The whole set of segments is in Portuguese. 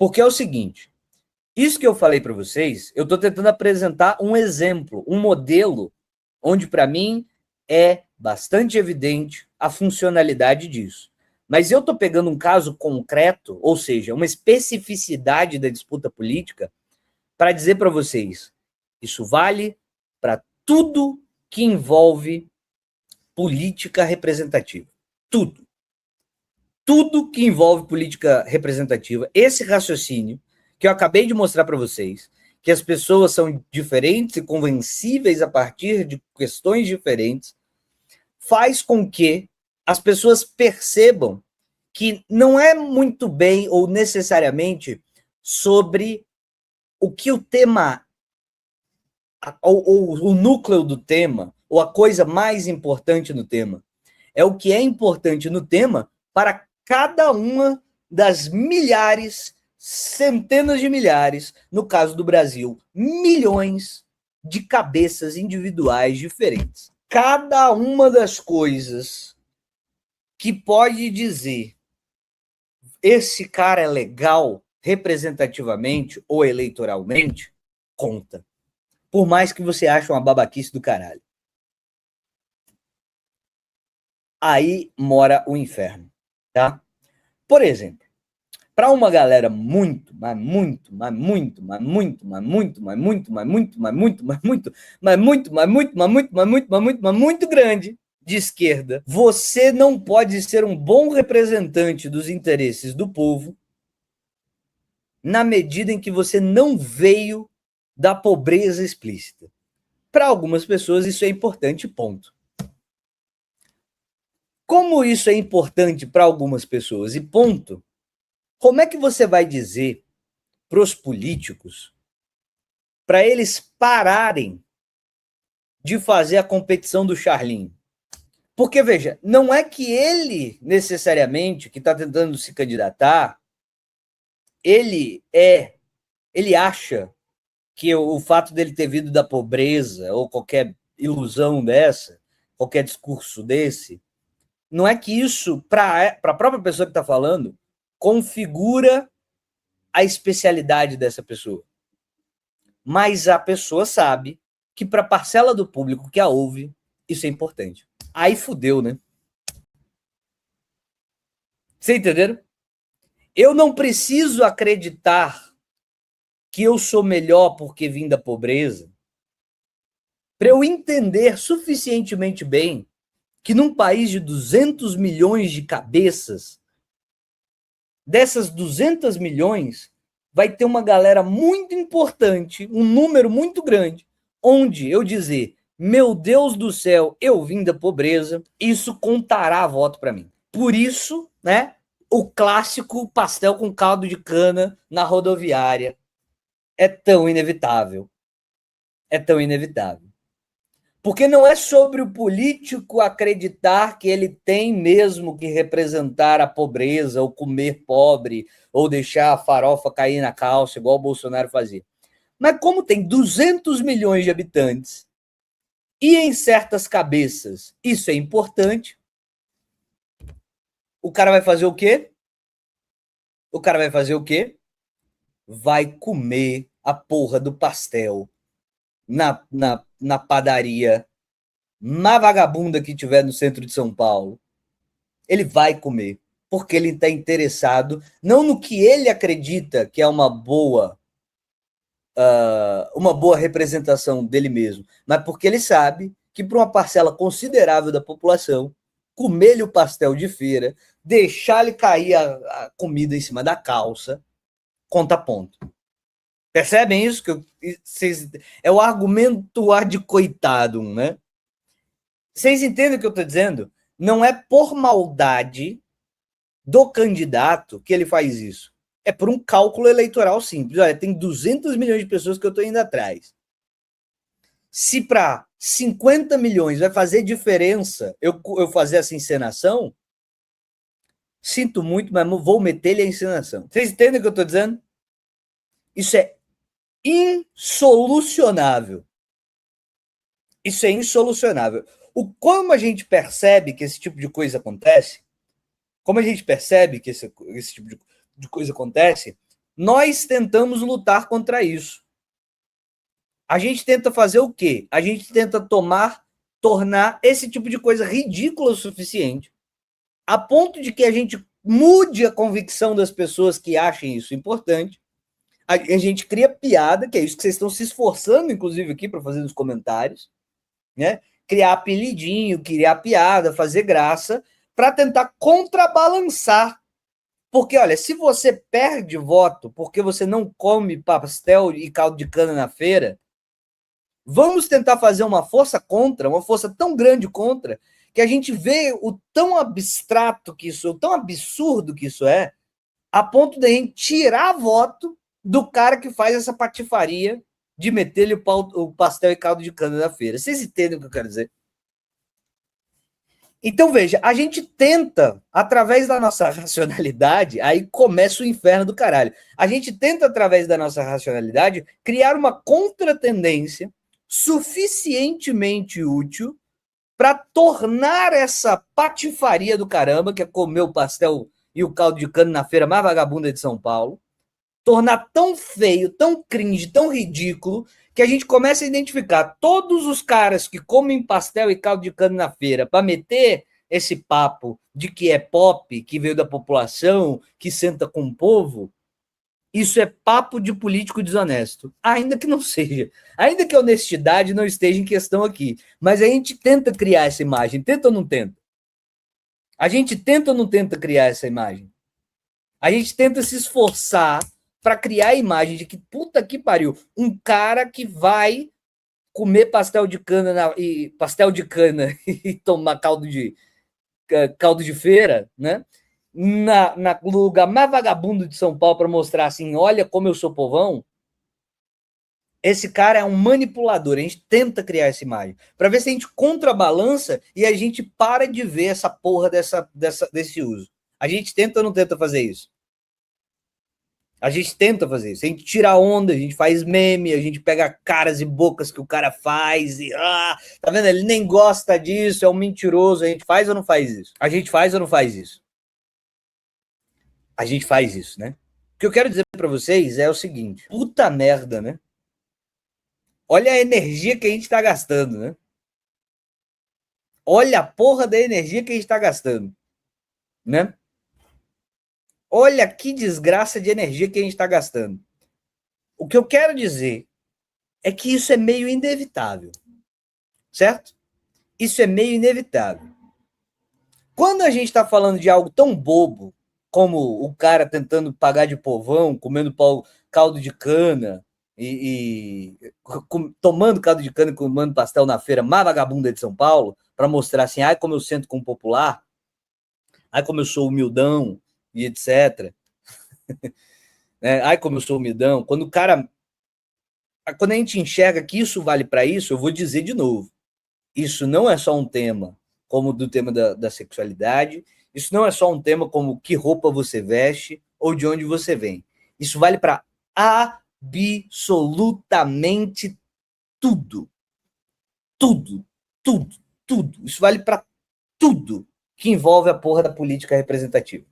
Porque é o seguinte, isso que eu falei para vocês, eu estou tentando apresentar um exemplo, um modelo, onde para mim é bastante evidente a funcionalidade disso. Mas eu estou pegando um caso concreto, ou seja, uma especificidade da disputa política, para dizer para vocês, isso vale para tudo que envolve política representativa. Tudo. Tudo que envolve política representativa, esse raciocínio que eu acabei de mostrar para vocês, que as pessoas são diferentes e convencíveis a partir de questões diferentes, faz com que as pessoas percebam que não é muito bem ou necessariamente sobre o que o tema, ou o núcleo do tema, ou a coisa mais importante no tema. É o que é importante no tema para cada uma das milhares, centenas de milhares, no caso do Brasil, milhões de cabeças individuais diferentes. Cada uma das coisas que pode dizer esse cara é legal representativamente ou eleitoralmente, conta. Por mais que você ache uma babaquice do caralho. Aí mora o inferno, tá? Por exemplo, para uma galera muito grande de esquerda, você não pode ser um bom representante dos interesses do povo na medida em que você não veio da pobreza explícita. Para algumas pessoas isso é importante, ponto. Como isso é importante para algumas pessoas e ponto, como é que você vai dizer para os políticos para eles pararem de fazer a competição do Charlinho? Porque, veja, não é que ele, necessariamente, que está tentando se candidatar, ele acha que o fato dele ter vindo da pobreza ou qualquer ilusão dessa, qualquer discurso desse, não é que isso, para a própria pessoa que está falando, configura a especialidade dessa pessoa. Mas a pessoa sabe que para a parcela do público que a ouve, isso é importante. Aí fudeu, né? Vocês entenderam? Eu não preciso acreditar que eu sou melhor porque vim da pobreza para eu entender suficientemente bem que num país de 200 milhões de cabeças, dessas 200 milhões, vai ter uma galera muito importante, um número muito grande, onde eu dizer, meu Deus do céu, eu vim da pobreza, isso contará voto para mim. Por isso, né, o clássico pastel com caldo de cana na rodoviária é tão inevitável. É tão inevitável. Porque não é sobre o político acreditar que ele tem mesmo que representar a pobreza, ou comer pobre, ou deixar a farofa cair na calça, igual o Bolsonaro fazia. Mas como tem 200 milhões de habitantes, e em certas cabeças isso é importante, o cara vai fazer o quê? O cara vai fazer o quê? Vai comer a porra do pastel na padaria na vagabunda que tiver no centro de São Paulo, ele vai comer, porque ele está interessado não no que ele acredita que é uma boa representação dele mesmo, mas porque ele sabe que para uma parcela considerável da população, comer-lhe o pastel de feira, deixar-lhe cair a comida em cima da calça, conta ponto. Percebem isso? É o argumento ad coitadum, né? Vocês entendem o que eu estou dizendo? Não é por maldade do candidato que ele faz isso. É por um cálculo eleitoral simples. Olha, tem 200 milhões de pessoas que eu estou indo atrás. Se para 50 milhões vai fazer diferença eu fazer essa encenação, sinto muito, mas vou meter-lhe a encenação. Vocês entendem o que eu estou dizendo? Isso é insolucionável. Isso é insolucionável. Como a gente percebe que esse tipo de coisa acontece, como a gente percebe que esse tipo de coisa acontece, nós tentamos lutar contra isso. A gente tenta fazer o quê? A gente tenta tornar esse tipo de coisa ridícula o suficiente, a ponto de que a gente mude a convicção das pessoas que achem isso importante. A gente cria piada, que é isso que vocês estão se esforçando, inclusive, aqui para fazer nos comentários, né? Criar apelidinho, criar piada, fazer graça, para tentar contrabalançar. Porque, olha, se você perde voto porque você não come pastel e caldo de cana na feira, vamos tentar fazer uma força contra, uma força tão grande contra, que a gente vê o tão abstrato que isso, o tão absurdo que isso é, a ponto de a gente tirar voto do cara que faz essa patifaria de meter-lhe o pastel e caldo de cana na feira. Vocês entendem o que eu quero dizer? Então, veja, a gente tenta, através da nossa racionalidade, aí começa o inferno do caralho. A gente tenta, através da nossa racionalidade, criar uma contratendência suficientemente útil para tornar essa patifaria do caramba, que é comer o pastel e o caldo de cana na feira mais vagabunda de São Paulo, tornar tão feio, tão cringe, tão ridículo, que a gente começa a identificar todos os caras que comem pastel e caldo de cana na feira para meter esse papo de que é pop, que veio da população, que senta com o povo. Isso é papo de político desonesto, ainda que não seja, ainda que a honestidade não esteja em questão aqui, mas a gente tenta criar essa imagem, tenta ou não tenta? A gente tenta ou não tenta criar essa imagem? A gente tenta se esforçar para criar a imagem de que, puta que pariu, um cara que vai comer pastel de cana e tomar caldo de feira, né? No lugar mais vagabundo de São Paulo para mostrar assim, olha como eu sou povão. Esse cara é um manipulador. A gente tenta criar essa imagem para ver se a gente contrabalança e a gente para de ver essa porra desse uso. A gente tenta ou não tenta fazer isso? A gente tenta fazer isso. A gente tira onda, a gente faz meme, a gente pega caras e bocas que o cara faz e tá vendo? Ele nem gosta disso, é um mentiroso. A gente faz ou não faz isso? A gente faz ou não faz isso? A gente faz isso, né? O que eu quero dizer para vocês é o seguinte: puta merda, né? Olha a energia que a gente tá gastando, né? Olha a porra da energia que a gente tá gastando, né? Olha que desgraça de energia que a gente está gastando. O que eu quero dizer é que isso é meio inevitável, certo? Isso é meio inevitável. Quando a gente está falando de algo tão bobo como o cara tentando pagar de povão, comendo caldo de cana tomando caldo de cana e comendo pastel na feira mais vagabunda de São Paulo, para mostrar assim, ai como eu sento com o popular, ai como eu sou humildão e etc. Né? Ai como eu sou humildão. Quando a gente enxerga que isso vale para isso, eu vou dizer de novo, isso não é só um tema como do tema da sexualidade, isso não é só um tema como que roupa você veste ou de onde você vem. Isso vale para absolutamente tudo. Tudo, tudo, tudo. Isso vale para tudo que envolve a porra da política representativa.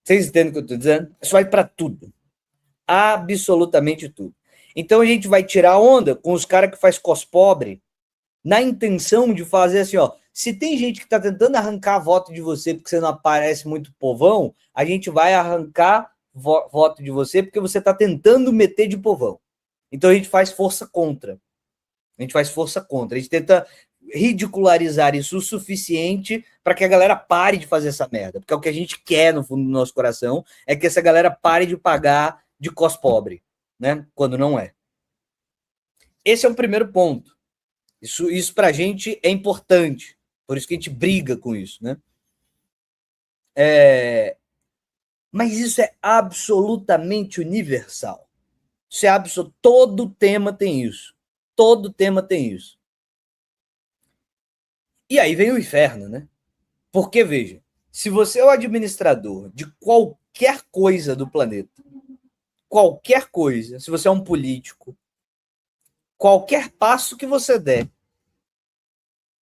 Vocês entendem o que eu estou dizendo? Isso vale para tudo. Absolutamente tudo. Então a gente vai tirar onda com os caras que faz cospobre na intenção de fazer assim, ó. Se tem gente que está tentando arrancar voto de você porque você não aparece muito povão, a gente vai arrancar voto de você porque você está tentando meter de povão. Então a gente faz força contra. A gente faz força contra. A gente tenta ridicularizar isso o suficiente para que a galera pare de fazer essa merda. Porque é o que a gente quer no fundo do nosso coração é que essa galera pare de pagar de cospobre, né? Quando não é. Esse é o primeiro ponto. Isso para a gente é importante. Por isso que a gente briga com isso, né? Mas isso é absolutamente universal. Isso é todo tema tem isso. Todo tema tem isso. E aí vem o inferno, né? Porque, veja, se você é o administrador de qualquer coisa do planeta, qualquer coisa, se você é um político, qualquer passo que você der,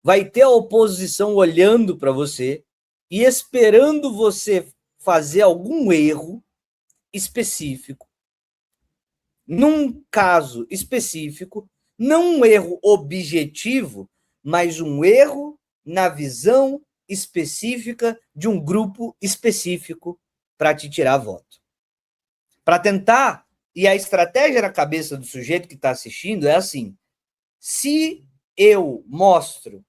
vai ter a oposição olhando para você e esperando você fazer algum erro específico, num caso específico, não um erro objetivo, mas um erro na visão específica de um grupo específico para te tirar voto. Para tentar, e a estratégia na cabeça do sujeito que está assistindo é assim: se eu mostro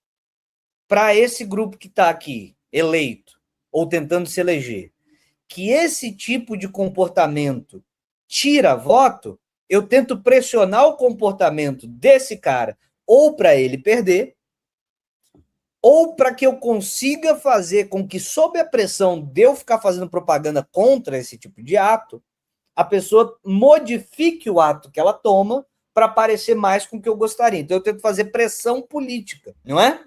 para esse grupo que está aqui, eleito, ou tentando se eleger, que esse tipo de comportamento tira voto, eu tento pressionar o comportamento desse cara ou para ele perder, ou para que eu consiga fazer com que, sob a pressão de eu ficar fazendo propaganda contra esse tipo de ato, a pessoa modifique o ato que ela toma para parecer mais com o que eu gostaria. Então eu tento fazer pressão política, não é?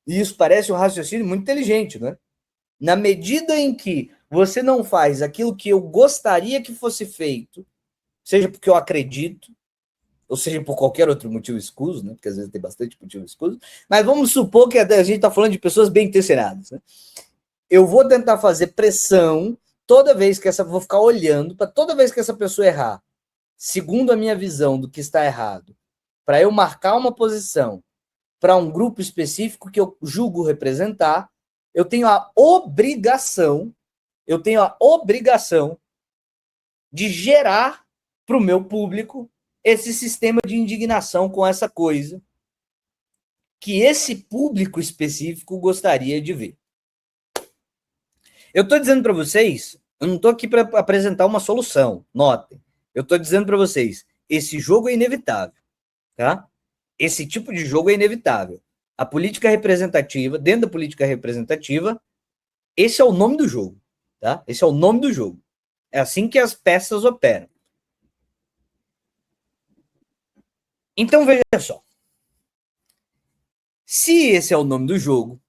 E isso parece um raciocínio muito inteligente, não é? Na medida em que você não faz aquilo que eu gostaria que fosse feito, seja porque eu acredito, ou seja por qualquer outro motivo escuso, né? Porque às vezes tem bastante motivo escuso, mas vamos supor que a gente está falando de pessoas bem intencionadas, né? Eu vou tentar fazer pressão toda vez que vou ficar olhando para toda vez que essa pessoa errar, segundo a minha visão do que está errado, para eu marcar uma posição para um grupo específico que eu julgo representar, eu tenho a obrigação de gerar para o meu público esse sistema de indignação com essa coisa que esse público específico gostaria de ver. Eu estou dizendo para vocês, eu não estou aqui para apresentar uma solução, notem. Eu estou dizendo para vocês, esse jogo é inevitável, tá? Esse tipo de jogo é inevitável. A política representativa, dentro da política representativa, esse é o nome do jogo, tá? Esse é o nome do jogo. É assim que as peças operam. Então, veja só. Se esse é o nome do jogo,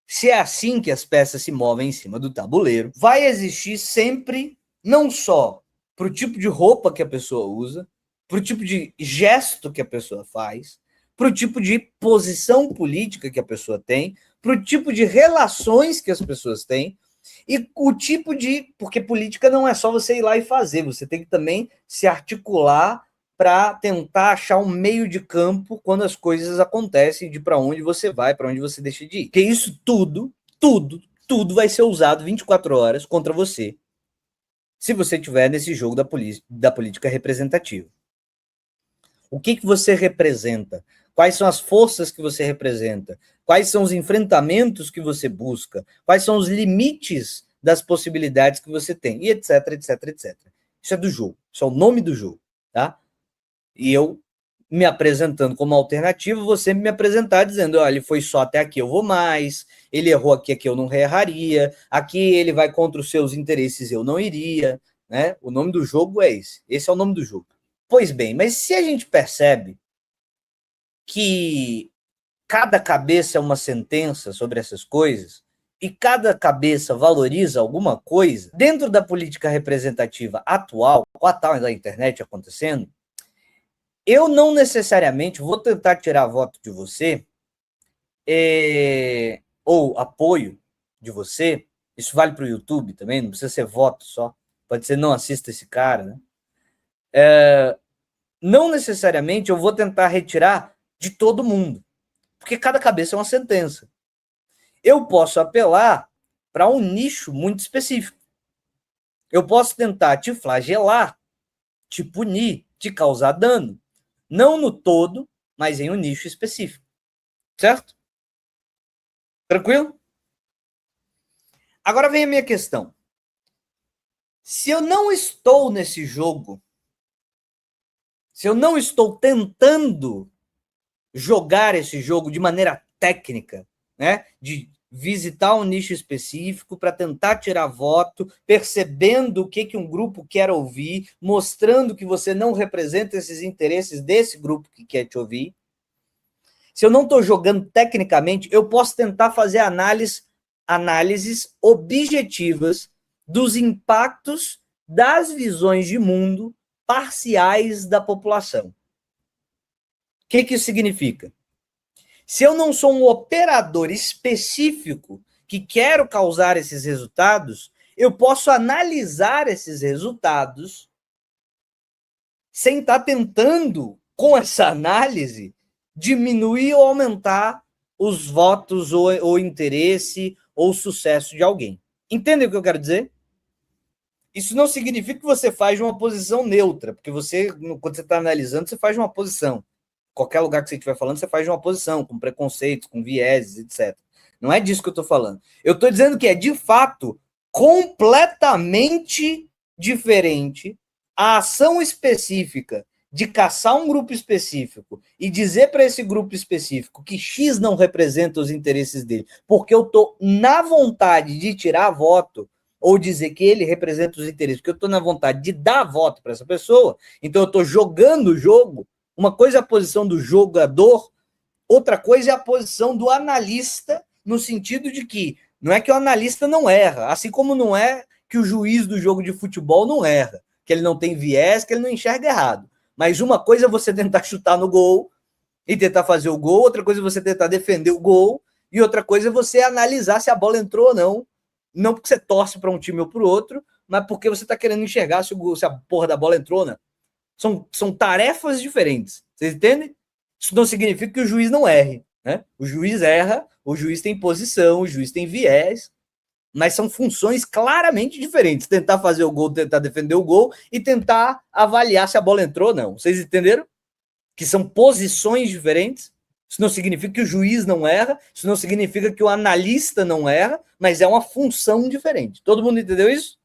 se é assim que as peças se movem em cima do tabuleiro, vai existir sempre, não só para o tipo de roupa que a pessoa usa, para o tipo de gesto que a pessoa faz, para o tipo de posição política que a pessoa tem, para o tipo de relações que as pessoas têm, e o tipo de... Porque política não é só você ir lá e fazer, você tem que também se articular para tentar achar um meio de campo quando as coisas acontecem, de para onde você vai, para onde você deixa de ir. Porque isso tudo vai ser usado 24 horas contra você, se você estiver nesse jogo da política representativa. O que você representa? Quais são as forças que você representa? Quais são os enfrentamentos que você busca? Quais são os limites das possibilidades que você tem? E etc, etc, etc. Isso é do jogo. Isso é o nome do jogo, tá? E eu me apresentando como alternativa, você me apresentar dizendo, olha, ele foi só até aqui, eu vou mais, ele errou aqui eu não erraria, aqui ele vai contra os seus interesses, eu não iria, né? O nome do jogo é esse. Esse é o nome do jogo. Pois bem, mas se a gente percebe que cada cabeça é uma sentença sobre essas coisas, e cada cabeça valoriza alguma coisa, dentro da política representativa atual, com a tal da internet acontecendo, eu não necessariamente vou tentar tirar voto de você, ou apoio de você. Isso vale para o YouTube também, não precisa ser voto só. Pode ser não assista esse cara, né? Não necessariamente eu vou tentar retirar de todo mundo, porque cada cabeça é uma sentença. Eu posso apelar para um nicho muito específico. Eu posso tentar te flagelar, te punir, te causar dano. Não no todo, mas em um nicho específico. Certo? Tranquilo? Agora vem a minha questão. Se eu não estou nesse jogo, se eu não estou tentando jogar esse jogo de maneira técnica, né, de visitar um nicho específico para tentar tirar voto, percebendo o que um grupo quer ouvir, mostrando que você não representa esses interesses desse grupo que quer te ouvir. Se eu não estou jogando tecnicamente, eu posso tentar fazer análises objetivas dos impactos das visões de mundo parciais da população. O que isso significa? Se eu não sou um operador específico que quero causar esses resultados, eu posso analisar esses resultados sem estar tentando, com essa análise, diminuir ou aumentar os votos ou interesse ou sucesso de alguém. Entendem o que eu quero dizer? Isso não significa que você faz uma posição neutra, porque você, quando você está analisando, você faz uma posição. Qualquer lugar que você estiver falando, você faz uma posição, com preconceitos, com vieses, etc. Não é disso que eu estou falando. Eu estou dizendo que é, de fato, completamente diferente a ação específica de caçar um grupo específico e dizer para esse grupo específico que X não representa os interesses dele, porque eu estou na vontade de tirar voto ou dizer que ele representa os interesses, porque eu estou na vontade de dar voto para essa pessoa, então eu estou jogando o jogo. Uma coisa é a posição do jogador, outra coisa é a posição do analista, no sentido de que não é que o analista não erra, assim como não é que o juiz do jogo de futebol não erra, que ele não tem viés, que ele não enxerga errado. Mas uma coisa é você tentar chutar no gol e tentar fazer o gol, outra coisa é você tentar defender o gol, e outra coisa é você analisar se a bola entrou ou não. Não porque você torce para um time ou para o outro, mas porque você está querendo enxergar se a porra da bola entrou ou não. São tarefas diferentes. Vocês entendem? Isso não significa que o juiz não erre. Né? O juiz erra, o juiz tem posição, o juiz tem viés, mas são funções claramente diferentes. Tentar fazer o gol, tentar defender o gol e tentar avaliar se a bola entrou ou não. Vocês entenderam? Que são posições diferentes. Isso não significa que o juiz não erra, isso não significa que o analista não erra, mas é uma função diferente. Todo mundo entendeu isso?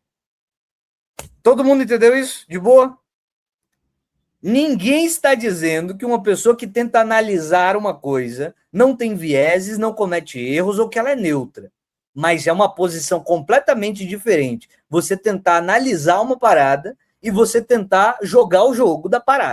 Todo mundo entendeu isso? De boa? Ninguém está dizendo que uma pessoa que tenta analisar uma coisa não tem vieses, não comete erros ou que ela é neutra. Mas é uma posição completamente diferente. Você tentar analisar uma parada e você tentar jogar o jogo da parada.